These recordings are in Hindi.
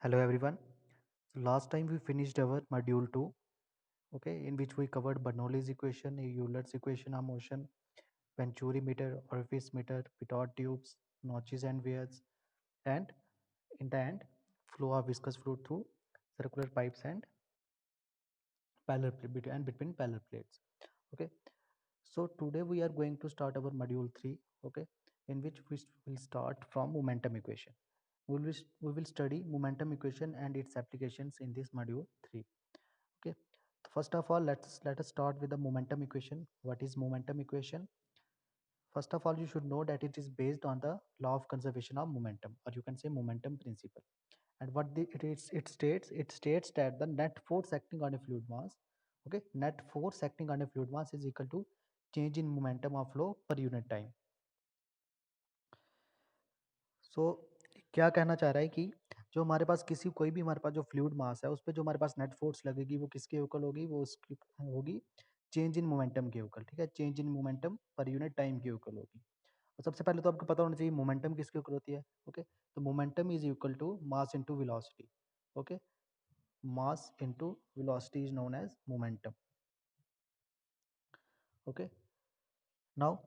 Hello everyone. So last time we finished our module 2, okay, in which we covered Bernoulli's equation, Euler's equation of motion, Venturi meter, orifice meter, pitot tubes, notches and wears, and in the end, flow of viscous fluid through circular pipes and between parallel plates. Okay. So today we are going to start our module 3, okay, in which we will start from momentum equation. We will study momentum equation and its applications in this module 3. Okay. First of all, let us start with the momentum equation. What is momentum equation? First of all, you should know that it is based on the law of conservation of momentum, or you can say momentum principle. And it states that the net force acting on a fluid mass, okay, net force acting on a fluid mass is equal to change in momentum of flow per unit time. सो क्या कहना चाह रहा है कि जो हमारे पास कोई भी हमारे पास जो फ्लूइड मास है उस पर जो हमारे पास नेट फोर्स लगेगी वो किसके इक्वल होगी, वो उसकी होगी चेंज इन मोमेंटम के इक्वल। ठीक है, change in momentum per unit time के इक्वल होगी। और सबसे पहले तो आपको पता होना चाहिए मोमेंटम किसके इक्वल होती है। ओके, तो momentum is equal to mass into velocity. Okay, mass into velocity is known as momentum. Okay, now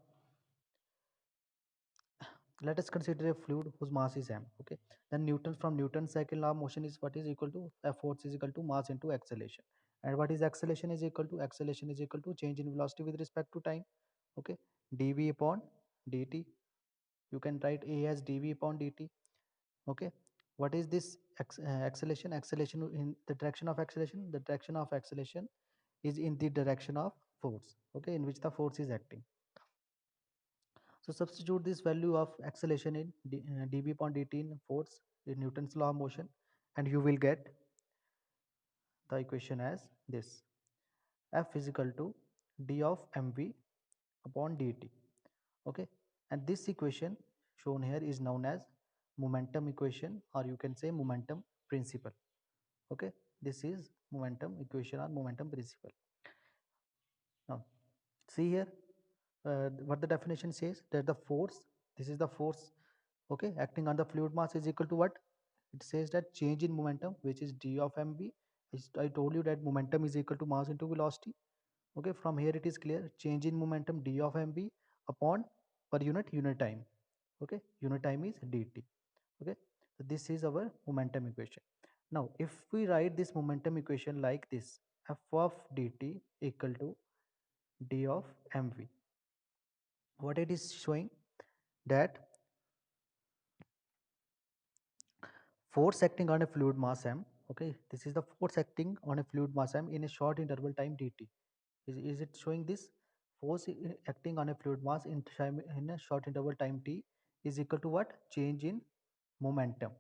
let us consider a fluid whose mass is m. Okay, then Newton's second law of motion is what is equal to F force is equal to mass into acceleration. And what is acceleration is equal to? Acceleration is equal to change in velocity with respect to time. Okay, dv upon dt. You can write a as dv upon dt. Okay, what is this acceleration? Acceleration in the direction of acceleration. The direction of acceleration is in the direction of force. Okay, in which the force is acting. So substitute this value of acceleration in dv upon dt in force in Newton's law of motion, and you will get the equation as this: F is equal to d of mv upon dt. Okay, and this equation shown here is known as momentum equation, or you can say momentum principle. Okay, this is momentum equation or momentum principle. Now see here, what the definition says, that the force, this is the force, okay, acting on the fluid mass is equal to what? It says that change in momentum, which is d of mv. I told you that momentum is equal to mass into velocity. Okay, from here it is clear, change in momentum d of mv upon per unit time. Okay, unit time is dt. Okay, so this is our momentum equation. Now if we write this momentum equation like this: f of dt equal to d of mv, what it is showing, that force acting on a fluid mass m, okay, this is the force acting on a fluid mass m in a short interval time dt. Is it showing this force acting on a fluid mass in a short interval time t is equal to what? Change in momentum.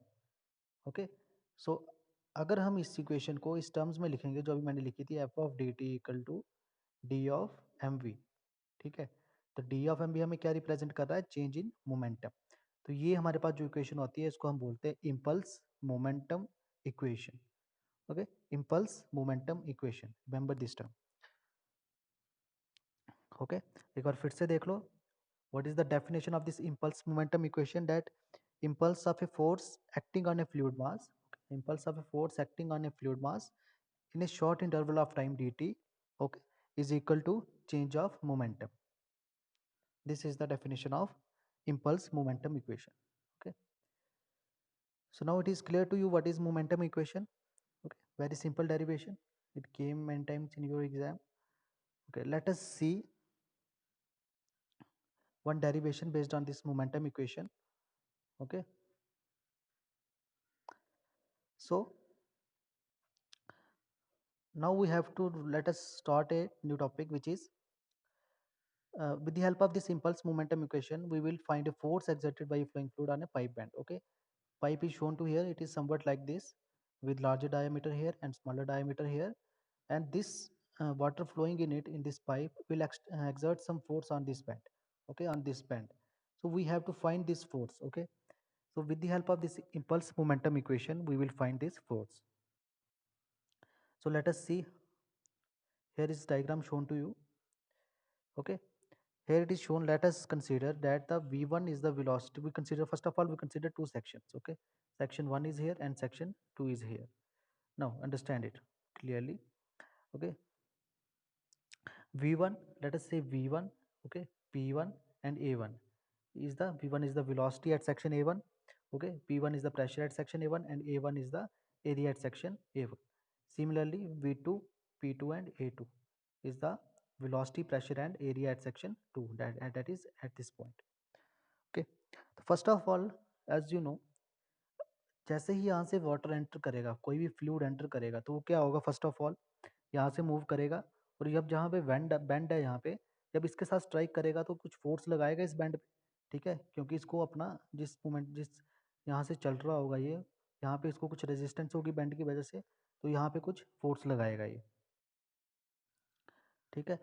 Okay, so अगर हम इस इक्वेशन को इस टर्म्स में लिखेंगे जो अभी मैंने लिखी थी, F of D T equal to D of M V. ठीक है, तो डी ऑफ एम वी हमें क्या रिप्रेजेंट कर रहा है? Change in momentum. तो ये हमारे पास जो इक्वेशन होती है इसको हम बोलते हैं impulse momentum equation. Okay, impulse momentum equation, remember this term. Okay, एक बार फिर से देख लो, what is the definition of this impulse momentum equation? That impulse of a force acting on a fluid mass, impulse of a force acting on a fluid mass in a short interval of time dt, okay, is equal to change of momentum. This is the definition of impulse momentum equation. Okay, so now it is clear to you what is momentum equation. Okay, very simple derivation, it came many times in your exam. Okay, let us see one derivation based on this momentum equation. Okay, so now we have to let us start a new topic, which is with the help of this impulse momentum equation we will find a force exerted by a flowing fluid on a pipe band. Okay, pipe is shown to here, it is somewhat like this, with larger diameter here and smaller diameter here, and this water flowing in it, in this pipe, will exert some force on this band. Okay, on this band, so we have to find this force. Okay, so with the help of this impulse momentum equation we will find this force. So let us see, here is diagram shown to you. Okay, here it is shown, let us consider that the v1 is the velocity. We consider, first of all we consider two sections. Okay, Section 1 is here and section 2 is here. Now understand it clearly. Okay, V1, let us say V1, okay, P1 and A1 is the V1 is the velocity at section A1, okay, P1 is the pressure at section A1 and A1 is the area at section A1. Similarly, V2, P2 and A2 is the velocity, pressure and area at section 2, that is at this point. Okay, so first of all, as you know, जैसे ही यहाँ से वाटर एंटर करेगा, कोई भी फ्लूइड एंटर करेगा, तो वो क्या होगा, फर्स्ट ऑफ ऑल यहाँ से मूव करेगा और जब जहाँ पे बेंड है यहाँ पे, जब इसके साथ स्ट्राइक करेगा तो कुछ फोर्स लगाएगा इस बेंड पे, ठीक है, क्योंकि इसको अपना जिस मोमेंट जिस यहाँ से चल रहा होगा ये, यहाँ पे इसको कुछ रेजिस्टेंस होगी बेंड की वजह से, तो यहाँ पे कुछ फोर्स लगाएगा ये, ठीक है।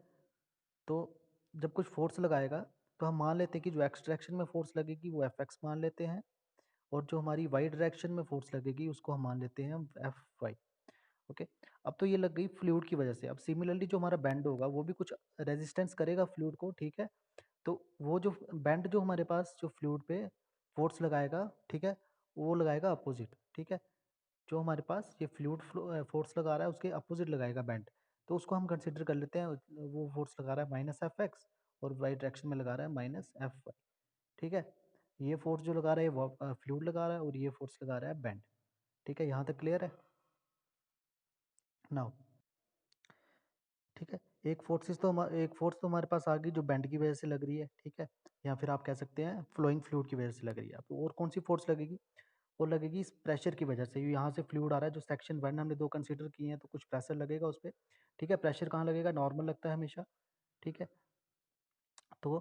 तो जब कुछ फोर्स लगाएगा तो हम मान लेते हैं कि जो एक्स डायरेक्शन में फोर्स लगेगी वो एफ एक्स मान लेते हैं, और जो हमारी वाई डायरेक्शन में फोर्स लगेगी उसको हम मान लेते हैं हम एफ वाई। ओके, अब तो ये लग गई फ्लूइड की वजह से। अब सिमिलरली जो हमारा बैंड होगा वो भी कुछ रेजिस्टेंस करेगा फ्लूइड को, ठीक है। तो वो जो बैंड जो हमारे पास जो फ्लूइड पे फोर्स लगाएगा, ठीक है, वो लगाएगा अपोजिट, ठीक है। जो हमारे पास ये फ्लूइड फोर्स लगा रहा है उसके अपोजिट लगाएगा बैंड, तो उसको हम कंसिडर कर लेते हैं, वो फोर्स लगा रहा है माइनस एफ एक्स और वाई डायरेक्शन में लगा रहा है माइनस एफ वाई, ठीक है। ये फोर्स जो लगा रहा है वो फ्लूइड लगा रहा है और ये फोर्स लगा रहा है बैंड, ठीक है, यहाँ तक क्लियर है नाउ, ठीक है। एक फोर्स तो हमारे पास आ गई जो बेंड की वजह से लग रही है, ठीक है, या फिर आप कह सकते हैं फ्लोइंग फ्लूइड की वजह से लग रही है। अब और कौन सी फोर्स लगेगी, वो लगेगी इस प्रेशर की वजह से। यहाँ से फ्लूइड आ रहा है, जो सेक्शन 1 हमने 2 कंसीडर किए हैं, तो कुछ प्रेशर लगेगा उस पर, ठीक है। प्रेशर कहाँ लगेगा, नॉर्मल लगता है हमेशा, ठीक है। तो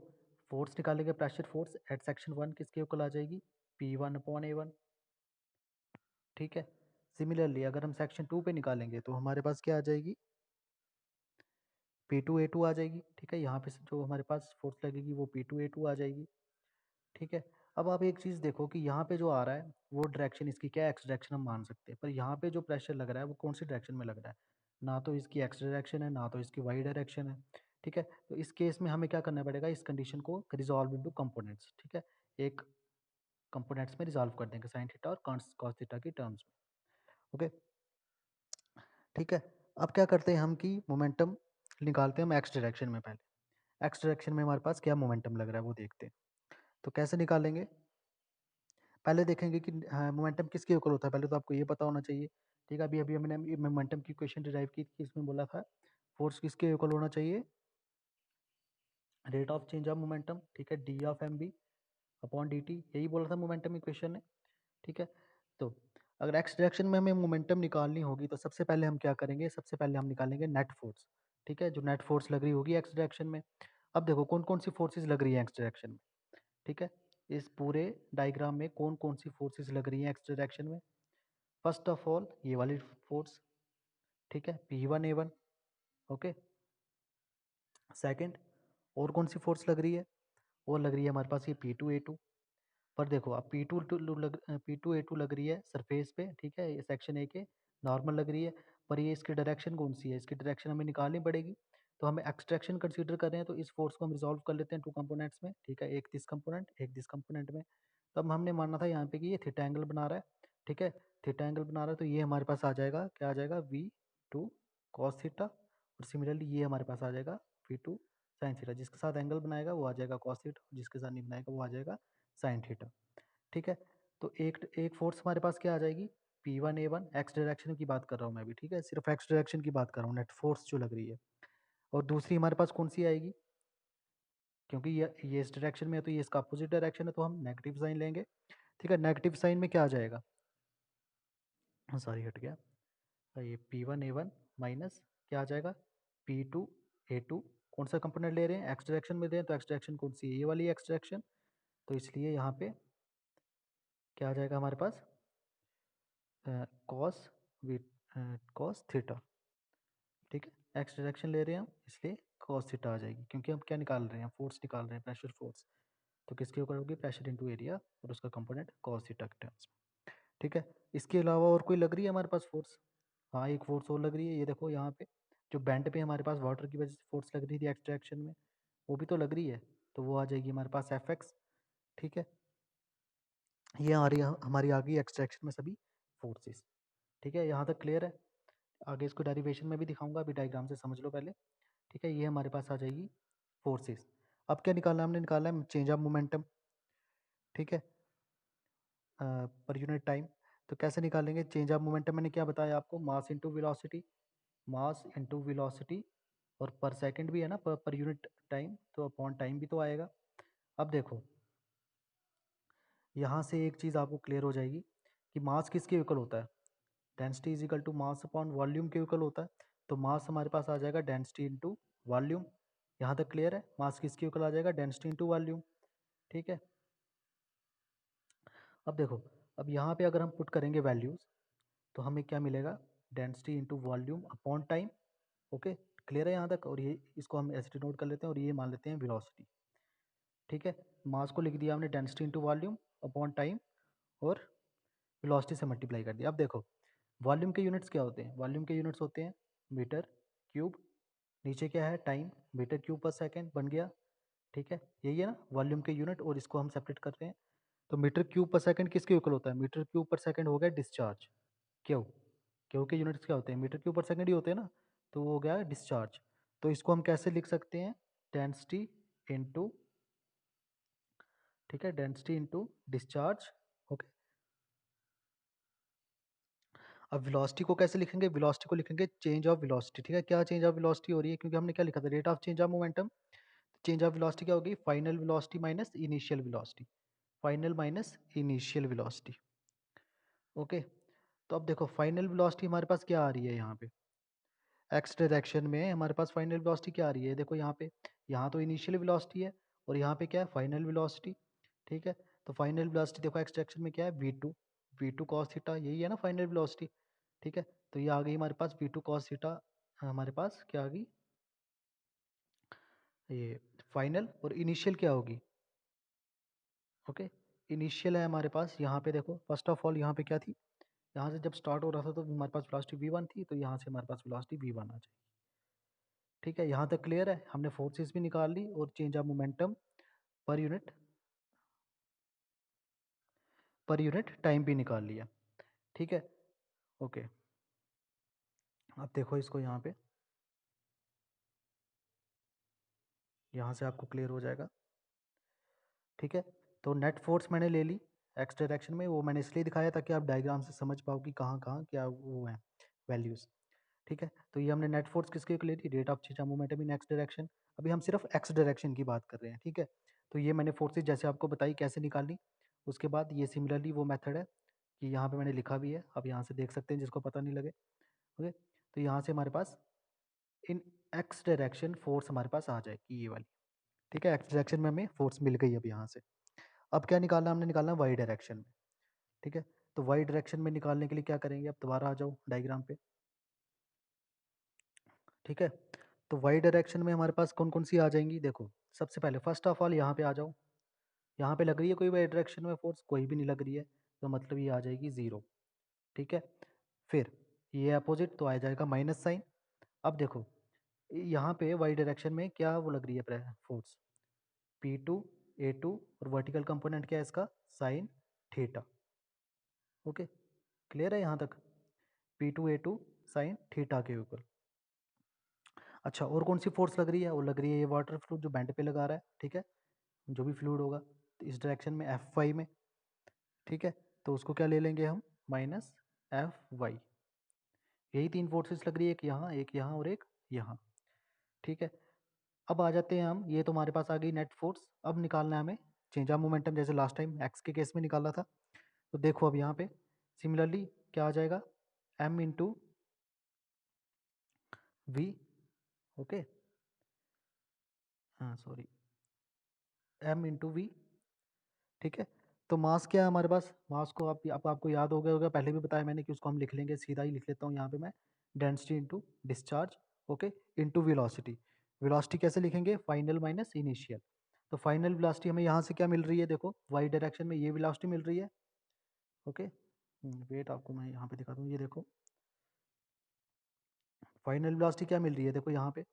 फोर्स निकालेंगे, प्रेशर फोर्स एट सेक्शन 1 किसके इक्वल आ जाएगी, P1/A1, ठीक है। सिमिलरली अगर हम सेक्शन 2 पे निकालेंगे तो हमारे पास क्या आ जाएगी, P2A2 आ जाएगी, ठीक है। यहाँ पे जो हमारे पास फोर्स लगेगी वो P2A2 आ जाएगी, ठीक है। अब आप एक चीज़ देखो कि यहाँ पे जो आ रहा है वो डायरेक्शन इसकी क्या है, एक्स डायरेक्शन हम मान सकते हैं, पर यहाँ पे जो प्रेशर लग रहा है वो कौन सी डायरेक्शन में लग रहा है, ना तो इसकी एक्स डायरेक्शन है ना तो इसकी वाई डायरेक्शन है, ठीक है। तो इस केस में हमें क्या करना पड़ेगा, इस कंडीशन को रिजॉल्व इनटू कंपोनेंट्स, ठीक है, एक कंपोनेंट्स में रिजॉल्व कर देंगे साइन थीटा और कॉस थीटा की टर्म्स में, ओके, ठीक है। अब क्या करते हैं हम कि मोमेंटम निकालते हैं हम एक्स डायरेक्शन में, पहले एक्स डायरेक्शन में हमारे पास क्या मोमेंटम लग रहा है वो देखते हैं। तो कैसे निकालेंगे, पहले देखेंगे कि मोमेंटम किसके इक्वल होता है, पहले तो आपको ये पता होना चाहिए, ठीक है। अभी अभी हमने मोमेंटम की इक्वेशन डिराइव की थी, इसमें बोला था फोर्स किसके इक्वल होना चाहिए, rate of change of momentum, ठीक है, D of M B upon D T, यही बोला था मोमेंटम इक्वेशन ने, ठीक है। तो अगर एक्स डायरेक्शन में हमें मोमेंटम निकालनी होगी तो सबसे पहले हम क्या करेंगे, सबसे पहले हम निकालेंगे नेट फोर्स, ठीक है, जो नेट फोर्स लग रही होगी एक्स डायरेक्शन में। अब देखो कौन कौन सी फोर्सेज लग रही है एक्स डायरेक्शन में, ठीक है, इस पूरे डायग्राम में कौन कौन सी फोर्सेज लग रही हैं एक्स डायरेक्शन में। फर्स्ट ऑफ ऑल ये वाली फोर्स, ठीक है, P1A1, ओके। सेकंड, और कौन सी फोर्स लग रही है, वो लग रही है हमारे पास ये P2A2। पर देखो अब P2A2 लग रही है सरफेस पे, ठीक है, ये सेक्शन ए के नॉर्मल लग रही है, पर ये इसकी डायरेक्शन कौन सी है, इसकी डायरेक्शन हमें निकालनी पड़ेगी। तो हमें एक्सट्रैक्शन कंसीडर कर रहे हैं, तो इस फोर्स को हम रिजॉल्व कर लेते हैं टू कंपोनेंट्स में, ठीक है, एक दिस कंपोनेंट एक दिस कंपोनेंट में। तो अब हमने मानना था यहाँ पे कि ये थीटा एंगल बना रहा है, ठीक है, थीटा एंगल बना रहा है, तो ये हमारे पास आ जाएगा, क्या आ जाएगा, V2 cos थीटा, और सिमिलरली ये हमारे पास आ जाएगा V2 sin थीटा। जिसके साथ एंगल बनाएगा वो आ जाएगा cos थीटा, जिसके साथ नहीं बनाएगा वो आ जाएगा sin थीटा, ठीक है। तो एक एक फोर्स हमारे पास क्या आ जाएगी, P1A1, एक्स डायरेक्शन की बात कर रहा हूँ मैं भी, ठीक है, सिर्फ एक्स डायरेक्शन की बात कर रहा हूँ, नेट फोर्स जो लग रही है। और दूसरी हमारे पास कौन सी आएगी, क्योंकि ये इस डायरेक्शन में है तो ये इसका अपोजिट डायरेक्शन है, तो हम नेगेटिव साइन लेंगे, ठीक है। नेगेटिव साइन में क्या आ जाएगा, सॉरी हट गया, ये P1A1 माइनस क्या आ जाएगा, P2A2, कौन सा कंपोनेंट ले रहे हैं, एक्स डायरेक्शन में दे रहे हैं, तो एक्स डायरेक्शन कौन सी है, ये वाली एक्स डायरेक्शन, तो इसलिए यहाँ पे क्या आ जाएगा हमारे पास, कॉस वी कॉस थीटा, ठीक है, एक्स डायरेक्शन ले रहे हैं हम इसलिए कॉस थीटा आ जाएगी, क्योंकि हम क्या निकाल रहे हैं, फोर्स निकाल रहे हैं, प्रेशर फोर्स, तो किसके ऊपर होगी, प्रेशर इनटू एरिया और उसका कंपोनेंट कॉस थीटा के टर्म्स में, ठीक है। इसके अलावा और कोई लग रही है हमारे पास फोर्स, हाँ एक फोर्स और लग रही है, ये देखो यहाँ पे जो बैंड पे हमारे पास वाटर की वजह से फोर्स लग रही थी एक्स डायरेक्शन में, वो भी तो लग रही है, तो वो आ जाएगी हमारे पास एफ एक्स, ठीक है। ये आ रही हमारी आ गई एक्सट्रैक्शन में सभी फोर्सेस। ठीक है, यहाँ तक क्लियर है? आगे इसको डेरिवेशन में भी दिखाऊंगा, अभी डायग्राम से समझ लो पहले। ठीक है, ये हमारे पास आ जाएगी फोर्सेस। अब क्या निकालना है? हमने निकाला है चेंज ऑफ मोमेंटम। ठीक है, पर यूनिट टाइम। तो कैसे निकालेंगे चेंज ऑफ मोमेंटम? मैंने क्या बताया आपको, mass into velocity, mass into velocity, और पर सेकंड भी है ना, पर यूनिट टाइम, तो अपॉन टाइम भी तो आएगा। अब देखो, यहाँ से एक चीज़ आपको क्लियर हो जाएगी कि मास किसके इक्वल होता है, density is equal to mass upon volume के इक्वल होता है। तो मास हमारे पास आ जाएगा डेंसिटी इंटू वॉल्यूम। यहाँ तक क्लियर है? मास किसके इक्वल आ जाएगा, डेंसिटी इंटू वॉल्यूम। ठीक है, अब देखो, अब यहाँ पे अगर हम पुट करेंगे वैल्यूज, तो हमें क्या मिलेगा, density into volume upon time. Okay, clear है यहाँ तक? और ये इसको हम ऐसे नोट कर लेते हैं, और ये मान लेते हैं वेलोसिटी। ठीक है, मास को लिख दिया हमने density into volume upon time, और वेलोसिटी से मल्टीप्लाई कर दिया। अब देखो, वॉल्यूम के यूनिट्स क्या होते हैं? वॉल्यूम के यूनिट्स होते हैं मीटर क्यूब, नीचे क्या है, टाइम, मीटर क्यूब पर सेकेंड बन गया। ठीक है, यही है ना वॉल्यूम के यूनिट, और इसको हम सेपरेट करते हैं। तो मीटर क्यूब पर सेकंड किसके इक्वल होता है? मीटर क्यूब पर सेकंड हो गया डिस्चार्ज। क्यों? क्यों के यूनिट्स क्या होते हैं, मीटर क्यूब पर सेकंड ही होते हैं ना, तो वो हो गया डिस्चार्ज। तो इसको हम कैसे लिख सकते हैं, डेंसिटी इनटू, ठीक है, डेंसिटी इनटू डिस्चार्ज। ओके, अब वेलोसिटी को कैसे लिखेंगे? वेलोसिटी को लिखेंगे चेंज ऑफ वेलोसिटी। ठीक है, क्या चेंज ऑफ वेलोसिटी हो रही है, क्योंकि हमने क्या लिखा था, rate of change of momentum. Change of velocity क्या होगी, final velocity minus initial velocity, final minus initial velocity. Okay, तो अब देखो फाइनल वेलोसिटी हमारे पास क्या आ रही है यहाँ पे, एक्स डायरेक्शन में हमारे पास फाइनल वेलोसिटी क्या आ रही है, देखो यहाँ पे, यहाँ तो इनिशियल वेलोसिटी है, और यहाँ पे क्या है, फाइनल वेलोसिटी। ठीक है, तो फाइनल वेलोसिटी देखो एक्स डायरेक्शन में क्या है, v2, v2 cos थीटा, यही है ना फाइनल वेलोसिटी। ठीक है, तो ये आ गई हमारे पास v2 cos थीटा, हमारे पास क्या आ गई, ये फाइनल, और इनिशियल क्या होगी, ओके, इनिशियल है हमारे पास यहाँ पे, देखो फर्स्ट ऑफ ऑल यहाँ पे क्या थी, यहाँ से जब स्टार्ट हो रहा था तो हमारे पास वेलोसिटी v1 थी, तो यहाँ से हमारे पास वेलोसिटी v1 आ जाएगी। ठीक है, यहाँ तक क्लियर है? हमने फोर्सेस भी निकाल ली, और change of momentum per unit time भी निकाल लिया। ठीक है, ओके, अब देखो इसको यहाँ पे, यहाँ से आपको क्लियर हो जाएगा। ठीक है, तो नेट फोर्स मैंने ले ली एक्स डायरेक्शन में, वो मैंने इसलिए दिखाया ताकि आप डायग्राम से समझ पाओ कि कहाँ कहाँ क्या वो है वैल्यूज़। ठीक है, तो ये हमने नेट फोर्स किसके लिए थी, rate of change of momentum in x direction. अभी हम सिर्फ एक्स डायरेक्शन की बात कर रहे हैं। ठीक है, तो ये मैंने फोर्सेज जैसे आपको बताई कैसे निकालनी। उसके बाद ये सिमिलरली वो मेथड है कि यहाँ पे मैंने लिखा भी है, आप यहाँ से देख सकते हैं जिसको पता नहीं लगे। ओके, तो यहाँ से हमारे पास इन एक्स डायरेक्शन फोर्स हमारे पास आ जाएगी, ये वाली। ठीक है, एक्स डायरेक्शन में हमें फोर्स मिल गई अब यहाँ से। अब क्या निकालना, हमने निकालना वाई डायरेक्शन में। ठीक है, तो वाई डायरेक्शन में निकालने के लिए क्या करेंगे, अब दोबारा आ जाओ डायग्राम पे। ठीक है, तो वाई डायरेक्शन में हमारे पास कौन कौन सी आ जाएंगी, देखो सबसे पहले फर्स्ट ऑफ ऑल यहाँ पे आ जाओ। यहाँ पे लग रही है कोई वाई डायरेक्शन में फोर्स, कोई भी नहीं लग रही है, तो मतलब ये आ जाएगी ज़ीरो। ठीक है, फिर ये अपोजिट, तो आ जाएगा माइनस साइन। अब देखो यहाँ पे वाई डायरेक्शन में क्या वो लग रही है फोर्स, P2 A2, और वर्टिकल कंपोनेंट क्या है इसका, साइन थीटा। ओके, क्लियर है यहाँ तक, P2 A2 साइन थीटा के ऊपर। अच्छा, और कौन सी फोर्स लग रही है, वो लग रही है ये वाटर फ्लूइड जो बेंड पे लगा रहा है। ठीक है, जो भी फ्लूइड होगा, तो इस डायरेक्शन में F y में। ठीक है, तो उसको क्या ले लेंगे हम, माइनस Fy। यही तीन फोर्सेस लग रही है, एक यहाँ और एक यहाँ। ठीक है, अब आ जाते हैं हम, ये तो हमारे पास आ गई नेट फोर्स। अब निकालना है हमें चेंज ऑफ मोमेंटम, जैसे लास्ट टाइम एक्स के केस में निकाला था। तो देखो अब यहाँ पे सिमिलरली क्या आ जाएगा, m इंटू वी। ओके, हाँ सॉरी, m इंटू वी। ठीक है, तो मास क्या है हमारे पास, मास को आपको याद हो गया होगा, पहले भी बताया मैंने कि उसको हम लिख लेंगे, सीधा ही लिख लेता हूँ यहाँ पे मैं, density into discharge. Okay, into velocity. Velocity कैसे लिखेंगे, फाइनल माइनस इनिशियल। तो फाइनल वेलोसिटी हमें यहाँ से क्या मिल रही है, देखो वाई डायरेक्शन में ये वेलोसिटी मिल रही है। ओके, वेट आपको मैं यहाँ पे दिखा दूँ, ये देखो फाइनल वेलोसिटी क्या मिल रही है, देखो यहाँ पे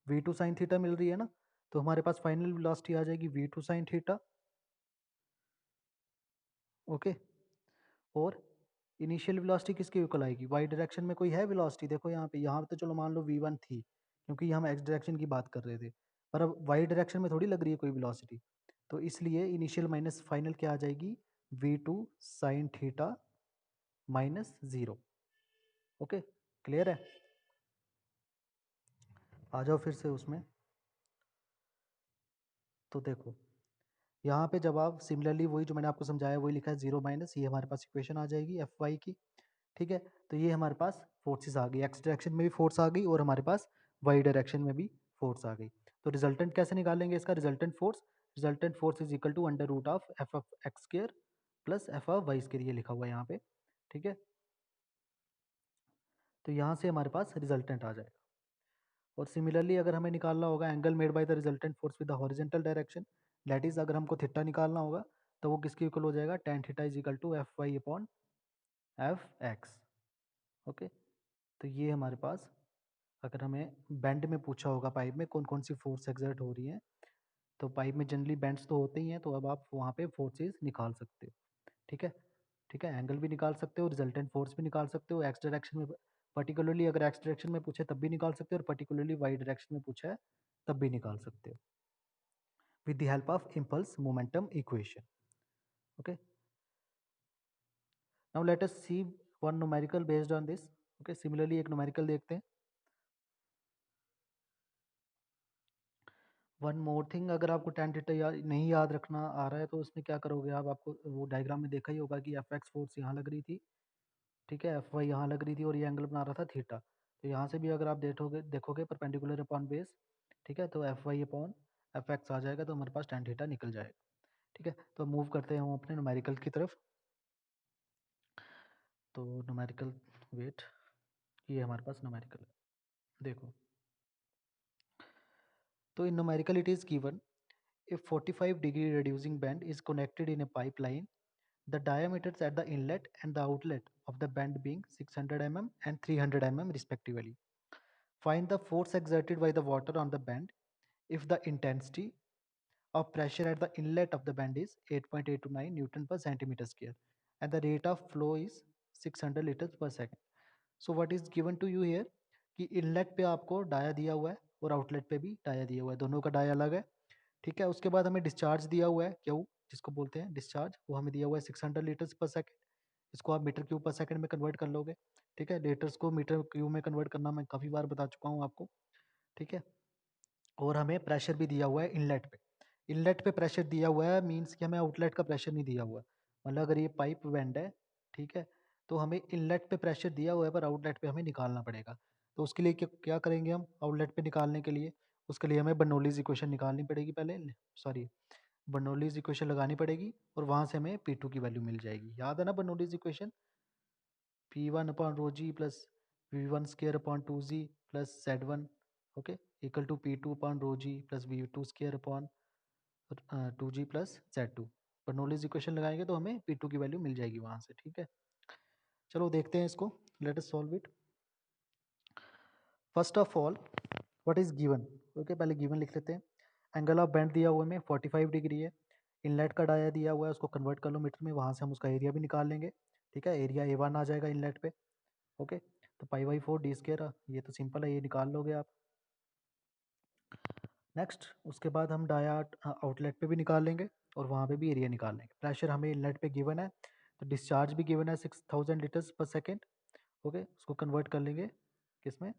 v2 साइन थीटा मिल रही है ना, तो हमारे पास फाइनल वेलोसिटी आ जाएगी v2 साइन थीटा। ओके। और इनिशियल वेलोसिटी किसके इक्वल आएगी? वाई डायरेक्शन में कोई है वेलोसिटी? देखो यहाँ पे तो चलो मान लो v1 थी, क्योंकि हम एक्स डायरेक्शन की बात कर रहे थे, पर अब वाई डायरेक्शन में थोड़ी लग रही है कोई वेलोसिटी। तो इसलिए इनिशियल माइनस फाइनल क्या आ जाएगी? v2 sine theta minus 0। Okay, clear है? आ जाओ फिर से उसमें। तो देखो यहाँ पे जब आप सिमिलरली वही जो मैंने आपको समझाया वही लिखा है, 0 माइनस, ये हमारे पास इक्वेशन आ जाएगी एफ वाई की। ठीक है, तो ये हमारे पास फोर्सेस आ गई, एक्स डायरेक्शन में भी फोर्स आ गई और हमारे पास वाई डायरेक्शन में भी फोर्स आ गई। तो रिजल्टेंट कैसे निकालेंगे इसका? Resultant force is equal to under root of F of X square plus F of Y square, ये लिखा हुआ है यहाँ पे। ठीक है, तो यहाँ से हमारे पास रिजल्टेंट आ जाएगा। और सिमिलरली अगर हमें निकालना होगा angle made by the resultant force with the horizontal direction, that is अगर हमको थीटा निकालना होगा तो वो किसके इक्वल हो जाएगा? tan theta is equal to F Y upon F X. Okay, तो ये हमारे पास अगर हमें बेंड में पूछा होगा पाइप में कौन कौन सी फोर्स एक्सर्ट हो रही है, तो पाइप में जनरली बेंड्स तो होते ही हैं, तो अब आप वहाँ पे फोर्सेस निकाल सकते हो। ठीक है, ठीक है, एंगल भी निकाल सकते हो, रिजल्टेंट फोर्स भी निकाल सकते हो, एक्स डायरेक्शन में पर्टिकुलरली अगर एक्स डायरेक्शन में पूछे तब भी निकाल सकते हो, और पर्टिकुलरली वाई डायरेक्शन में पूछा है तब भी निकाल सकते हो with the help of impulse momentum equation. Okay, now let us see one numerical based on this. Okay, similarly एक numerical देखते हैं। वन मोर थिंग, अगर आपको tan थीटा नहीं याद रखना आ रहा है तो उसमें क्या करोगे आप? आपको वो डायग्राम में देखा ही होगा कि एफ एक्स फोर्स यहाँ लग रही थी, ठीक है, एफ वाई यहाँ लग रही थी और ये एंगल बना रहा था थीटा। तो यहाँ से भी अगर आप देखोगे देखोगे परपेंडिकुलर अपॉन बेस, ठीक है, तो F Y upon F X आ जाएगा, तो हमारे पास tan थीटा निकल जाएगा। ठीक है, तो मूव करते हैं हम अपने न्यूमेरिकल की तरफ। तो न्यूमेरिकल, वेट, ये हमारे पास न्यूमेरिकल है, देखो। तो in numerical it is given a 45-degree reducing band is connected in a pipeline, the diameters at the inlet and the outlet of the band being 600 mm and 300 mm respectively. Find the force exerted by the water on the band if the intensity of pressure at the inlet of the band is 8.829 Newton per centimeter square and the rate of flow is 600 liters per second. So what is given to you here कि इनलेट पे आपको डाया दिया हुआ है और आउटलेट पे भी डाया दिया हुआ है, दोनों का डाया अलग है। ठीक है, उसके बाद हमें डिस्चार्ज दिया हुआ है, क्यू जिसको बोलते हैं डिस्चार्ज, वो हमें दिया हुआ है 600 लीटर्स पर सेकंड। इसको आप मीटर क्यूब पर सेकंड में कन्वर्ट कर लोगे। ठीक है, लीटर्स को मीटर क्यूब में कन्वर्ट करना मैं काफ़ी बार बता चुका हूँ आपको। ठीक है, और हमें प्रेशर भी दिया हुआ है इनलेट पे। इनलेट पे प्रेशर दिया हुआ है मीन्स कि हमें आउटलेट का प्रेशर नहीं दिया हुआ। मतलब अगर ये पाइप वेंड है, ठीक है, तो हमें इनलेट पे प्रेशर दिया हुआ है पर आउटलेट पे हमें निकालना पड़ेगा। तो उसके लिए क्या क्या करेंगे हम आउटलेट पे निकालने के लिए? उसके लिए हमें बर्नौलीज इक्वेशन निकालनी पड़ेगी पहले, सॉरी, बर्नौलीज इक्वेशन लगानी पड़ेगी और वहाँ से हमें P2 की वैल्यू मिल जाएगी। याद है ना Bernoulli's equation? P1 upon rho G plus V1 square upon 2G plus Z1, okay, equal to P2 upon rho G plus V2 square upon 2G plus Z2। Bernoulli's equation लगाएंगे तो हमें P2 की वैल्यू मिल जाएगी वहाँ से। ठीक है, चलो देखते हैं इसको, let us solve it. First of all what is given? Okay, पहले गिवन लिख लेते हैं। एंगल ऑफ बेंड दिया हुआ है, 45 डिग्री है। इनलेट का डाया दिया हुआ है, उसको कन्वर्ट कर लो मीटर में, वहाँ से हम उसका एरिया भी निकाल लेंगे। ठीक है, एरिया A1 आ जाएगा इनलेट पे। ओके, तो π/4 d स्क्वायर, ये तो सिंपल है, ये निकाल लोगे आप। नेक्स्ट उसके बाद हम डाया आउटलेट पे भी निकाल लेंगे और वहाँ पे भी एरिया निकाल लेंगे। प्रेशर हमें इनलेट पे गिवन है, तो डिस्चार्ज भी गिवन है 6000 लीटर्स पर सेकेंड। ओके, उसको कन्वर्ट कर लेंगे किस में?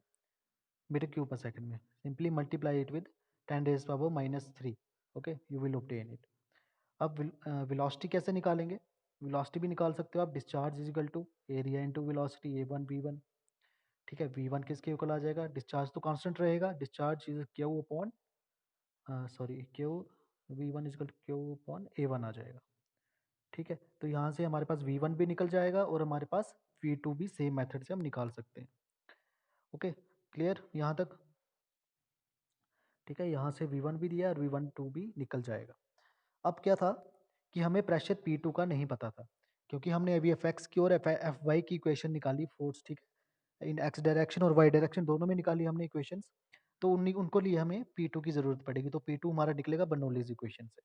मीटर क्यूब पर सेकंड में। Simply multiply it with 10⁻⁻3। Okay, you will obtain it. अब वेलोसिटी कैसे निकालेंगे? वेलोसिटी भी निकाल सकते हो आप, discharge is equal to area into velocity A1 V1। ठीक है, V1 किसके इक्वल आ जाएगा? डिस्चार्ज तो कांस्टेंट रहेगा, discharge is Q upon, sorry, Q, V1 is equal to Q upon A1 आ जाएगा। ठीक है, तो यहाँ से हमारे पास V1 भी निकल जाएगा और हमारे पास V2 भी सेम मेथड से हम निकाल सकते हैं। ओके, क्लियर यहाँ तक? ठीक है, यहाँ से V1 भी दिया और V1 2 भी निकल जाएगा। अब क्या था कि हमें प्रेशर P2 का नहीं पता था, क्योंकि हमने अभी एफ एक्स की और एफ वाई की इक्वेशन निकाली फोर्स। ठीक है, इन एक्स डायरेक्शन और वाई डायरेक्शन दोनों में निकाली हमने इक्वेशंस। तो उन्हीं उनको लिए हमें P2 की ज़रूरत पड़ेगी, तो P2 हमारा निकलेगा बर्नौलीज इक्वेशन से।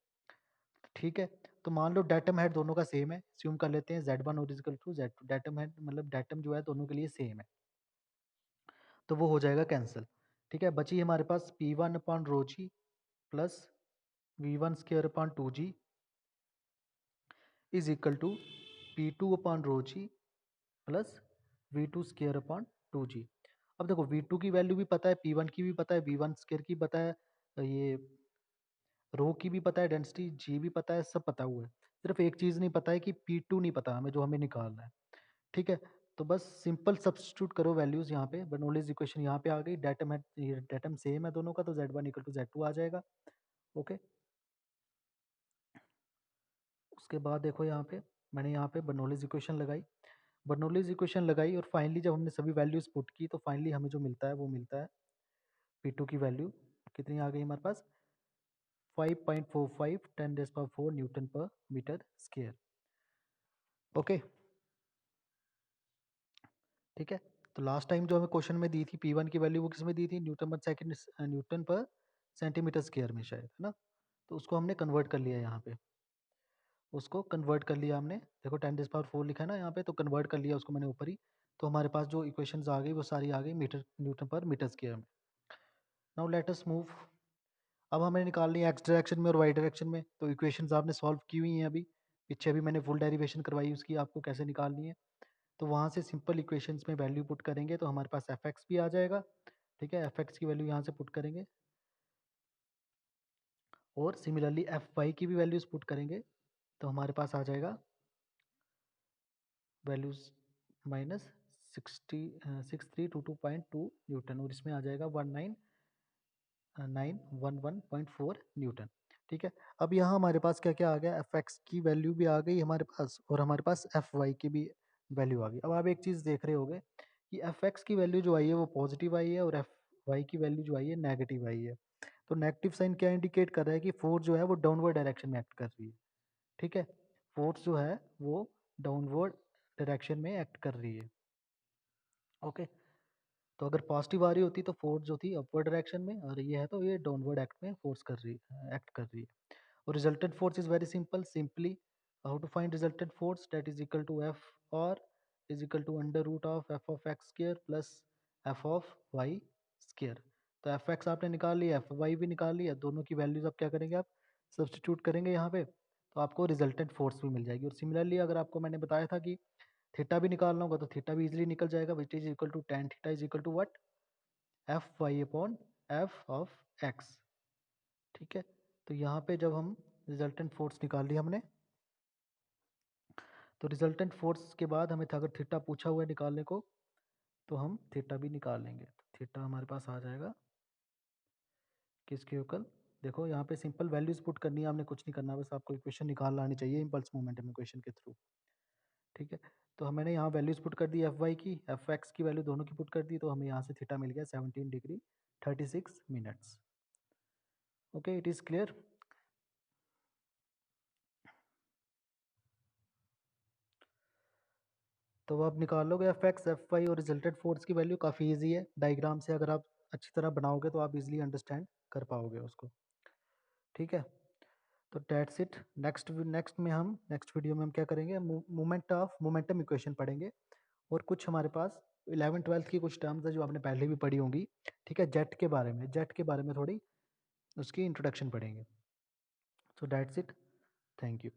ठीक है, तो मान लो डेटम हेड दोनों का सेम है, अस्यूम कर लेते हैं z1 और equal to z2, datum head मतलब डेटम जो है दोनों के लिए सेम है, तो वो हो जाएगा कैंसिल। ठीक है, बची हमारे पास p1 upon rho G plus v1 square upon 2g is equal to p2 upon rho G plus v2 square upon 2g। अब देखो v2 की वैल्यू भी पता है, p1 की भी पता है, v1 स्क्र की पता है, ये रो की भी पता है, डेंसिटी जी भी पता है, सब पता हुआ है। सिर्फ एक चीज़ नहीं पता है कि p2 नहीं पता हमें, जो हमें निकालना है। ठीक है, तो बस सिंपल सब्स्टिट्यूट करो वैल्यूज यहाँ पे, बर्नौलीज इक्वेशन यहाँ पे आ गई, डेटम है, डेटम सेम है दोनों का, तो z1 इक्वल टू z2 आ जाएगा। ओके, उसके बाद देखो यहाँ पे मैंने यहाँ पे बर्नौलीज इक्वेशन लगाई, बर्नौलीज इक्वेशन लगाई और फाइनली जब हमने सभी वैल्यूज पुट की तो फाइनली हमें जो मिलता है वो मिलता है p2 की वैल्यू कितनी आ गई हमारे पास, 5.45 10⁻⁴ न्यूटन पर मीटर स्क्वायर। ओके, ठीक है, तो लास्ट टाइम जो हमें क्वेश्चन में दी थी p1 की वैल्यू वो किस में दी थी, न्यूटन पर सेकंड, न्यूटन पर सेंटीमीटर स्क्वायर में शायद, है ना। तो उसको हमने कन्वर्ट कर लिया यहाँ पे, उसको कन्वर्ट कर लिया हमने, देखो 10⁻⁴ लिखा है ना यहाँ पे, तो कन्वर्ट कर लिया उसको मैंने ऊपर ही, तो हमारे पास जो इक्वेशंस आ गई वो सारी आ गई मीटर, न्यूटन पर मीटर स्क्वायर में। नाउ लेट अस मूव, अब हमें निकालनी है एक्स डायरेक्शन में और वाई डायरेक्शन में, तो इक्वेशंस आपने सॉल्व की हुई हैं अभी, पीछे अभी मैंने फुल डेरिवेशन करवाई उसकी आपको कैसे निकालनी है, तो वहाँ से सिंपल इक्वेशंस में वैल्यू पुट करेंगे तो हमारे पास एफ एक्स भी आ जाएगा। ठीक है, एफ एक्स की वैल्यू यहाँ से पुट करेंगे और सिमिलरली एफ वाई की भी वैल्यूज पुट करेंगे तो हमारे पास आ जाएगा वैल्यूज माइनस 6322.2 न्यूटन, और इसमें आ जाएगा 19911.4 न्यूटन। ठीक है, अब यहाँ हमारे पास क्या क्या आ गया, एफ एक्स की वैल्यू भी आ गई हमारे पास और हमारे पास एफ वाई की भी वैल्यू आ गई। अब आप एक चीज़ देख रहे होगे कि एफ एक्स की वैल्यू जो आई है वो पॉजिटिव आई है और एफ वाई की वैल्यू जो आई है नेगेटिव आई है। तो नेगेटिव साइन क्या इंडिकेट कर रहा है कि फोर्स जो है वो डाउनवर्ड डायरेक्शन में एक्ट कर रही है। ठीक है, फोर्स जो है वो डाउनवर्ड डायरेक्शन में एक्ट कर रही है। ओके, तो अगर पॉजिटिव आ रही होती तो फोर्स जो थी अपवर्ड डायरेक्शन में, और ये है तो ये डाउनवर्ड एक्ट में फोर्स कर रही एक्ट कर रही है। और resultant force is very simple, simply how to find resultant force, that is equal to F R is equal to under root of F of X square plus F of Y square. तो एफ एक्स आपने निकाल लिया, एफ वाई भी निकाल लिया, दोनों की वैल्यूज आप क्या करेंगे, आप सब्सटीट्यूट करेंगे यहाँ पे, तो आपको रिजल्टेंट फोर्स भी मिल जाएगी। और सिमिलरली अगर आपको मैंने बताया था कि थीटा भी निकालना होगा तो थीटा भी इजीली निकल जाएगा, which is equal to tan theta is equal to what, F Y upon F of X. ठीक है, तो यहाँ पे जब हम रिजल्टेंट फोर्स निकाल लिया हमने, तो रिजल्टेंट फोर्स के बाद हमें अगर थीटा पूछा हुआ है निकालने को तो हम थीटा भी निकाल लेंगे। तो थीटा हमारे पास आ जाएगा किसके इक्वल, देखो यहाँ पे सिंपल वैल्यूज पुट करनी है, हमने कुछ नहीं करना, बस आपको इक्वेशन निकालना आनी चाहिए इम्पल्स मोमेंटम इक्वेशन के थ्रू। ठीक है, तो मैंने यहाँ वैल्यूज पुट कर दी एफ वाई की, एफ एक्स की वैल्यू दोनों की पुट कर दी, तो हमें यहाँ से थीटा मिल गया 17 degree 36 minutes. Okay, it is clear. तो आप निकाल लोगे एफ एक्स एफ वाई और रिजल्टेंट फोर्स की वैल्यू, काफ़ी ईजी है, डायग्राम से अगर आप अच्छी तरह बनाओगे तो आप इजीली अंडरस्टैंड कर पाओगे उसको। ठीक है, तो डेट्स इट। नेक्स्ट नेक्स्ट में हम नेक्स्ट वीडियो में हम क्या करेंगे, मोमेंट ऑफ मोमेंटम इक्वेशन पढ़ेंगे, और कुछ हमारे पास 11th 12th की कुछ टर्म्स है जो आपने पहले भी पढ़ी होंगी। ठीक है, जेट के बारे में, जेट के बारे में थोड़ी उसकी इंट्रोडक्शन पढ़ेंगे। So that's it, thank you.